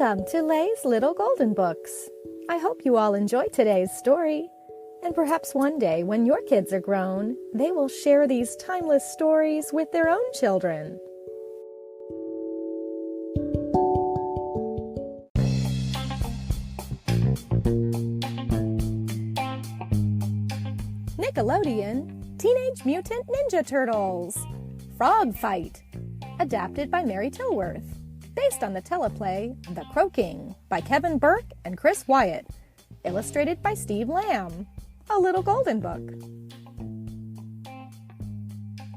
Welcome to Lay's Little Golden Books. I hope you all enjoyed today's story. And perhaps one day, when your kids are grown, they will share these timeless stories with their own children. Nickelodeon, Teenage Mutant Ninja Turtles, Frog Fight, adapted by Mary Tilworth, based on the teleplay The Croaking by Kevin Burke and Chris Wyatt, illustrated by Steve Lamb, a little golden book.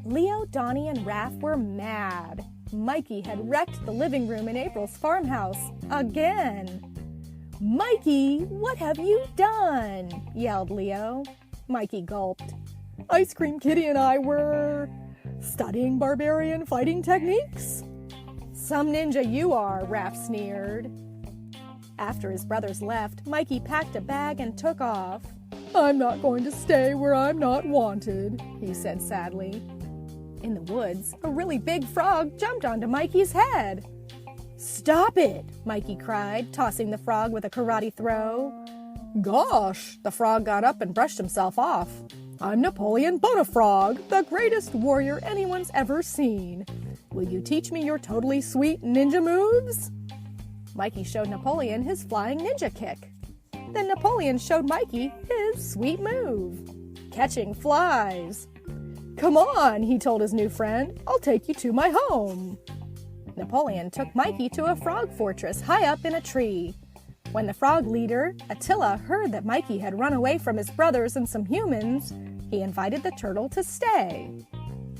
Leo, Donnie, and Raph were mad. Mikey had wrecked the living room in April's farmhouse again. "Mikey, what have you done?" yelled Leo. Mikey gulped. "Ice Cream Kitty and I were studying barbarian fighting techniques." "Some ninja you are," Raph sneered. After his brothers left, Mikey packed a bag and took off. "I'm not going to stay where I'm not wanted," he said sadly. In the woods, a really big frog jumped onto Mikey's head. "Stop it!" Mikey cried, tossing the frog with a karate throw. "Gosh!" The frog got up and brushed himself off. "I'm Napoleon Bonafrog, the greatest warrior anyone's ever seen. Will you teach me your totally sweet ninja moves?" Mikey showed Napoleon his flying ninja kick. Then Napoleon showed Mikey his sweet move, catching flies. "Come on," he told his new friend. "I'll take you to my home." Napoleon took Mikey to a frog fortress high up in a tree. When the frog leader, Attila, heard that Mikey had run away from his brothers and some humans, he invited the turtle to stay.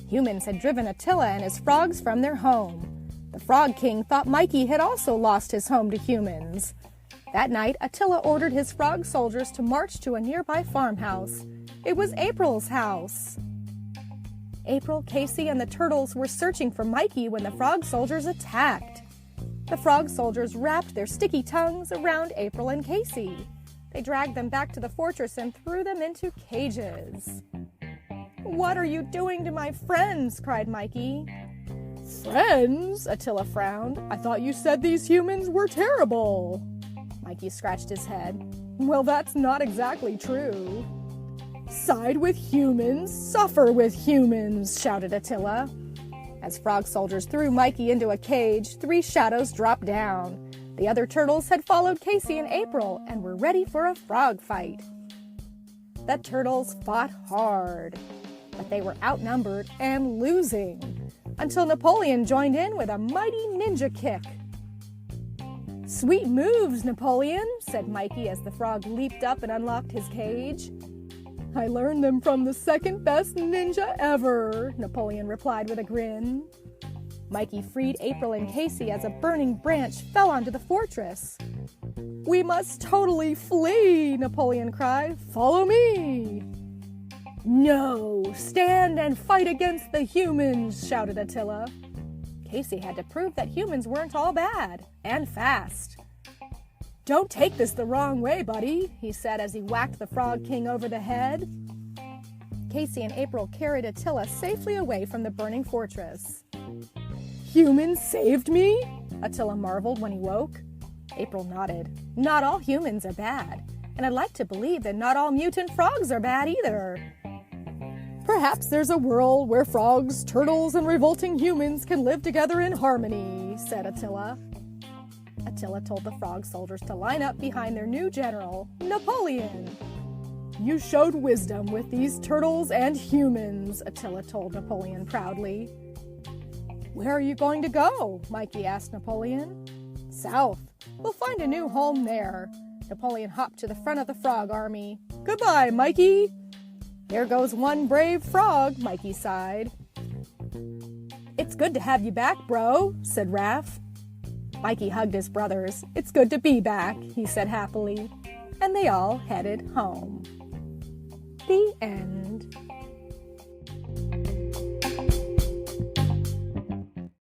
Humans had driven Attila and his frogs from their home. The Frog King thought Mikey had also lost his home to humans. That night, Attila ordered his frog soldiers to march to a nearby farmhouse. It was April's house. April, Casey, and the turtles were searching for Mikey when the frog soldiers attacked. The frog soldiers wrapped their sticky tongues around April and Casey. They dragged them back to the fortress and threw them into cages. "What are you doing to my friends?" cried Mikey. "Friends?" Attila frowned. "I thought you said these humans were terrible." Mikey scratched his head. "Well, that's not exactly true." "Side with humans, suffer with humans," shouted Attila. As frog soldiers threw Mikey into a cage, 3 shadows dropped down. The other turtles had followed Casey and April and were ready for a frog fight. The turtles fought hard, but they were outnumbered and losing, until Napoleon joined in with a mighty ninja kick. "Sweet moves, Napoleon," said Mikey as the frog leaped up and unlocked his cage. "I learned them from the second best ninja ever," Napoleon replied with a grin. Mikey freed April and Casey as a burning branch fell onto the fortress. "We must totally flee," Napoleon cried. "Follow me." "No, stand and fight against the humans," shouted Attila. Casey had to prove that humans weren't all bad, and fast. "Don't take this the wrong way, buddy," he said as he whacked the Frog King over the head. Casey and April carried Attila safely away from the burning fortress. "Humans saved me?" Attila marveled when he woke. April nodded. "Not all humans are bad, and I'd like to believe that not all mutant frogs are bad either." "Perhaps there's a world where frogs, turtles, and revolting humans can live together in harmony," said Attila. Attila told the frog soldiers to line up behind their new general, Napoleon. "You showed wisdom with these turtles and humans," Attila told Napoleon proudly. "Where are you going to go?" Mikey asked Napoleon. "South. We'll find a new home there." Napoleon hopped to the front of the frog army. "Goodbye, Mikey." "There goes one brave frog," Mikey sighed. "It's good to have you back, bro," said Raph. Mikey hugged his brothers. "It's good to be back," he said happily. And they all headed home. The end.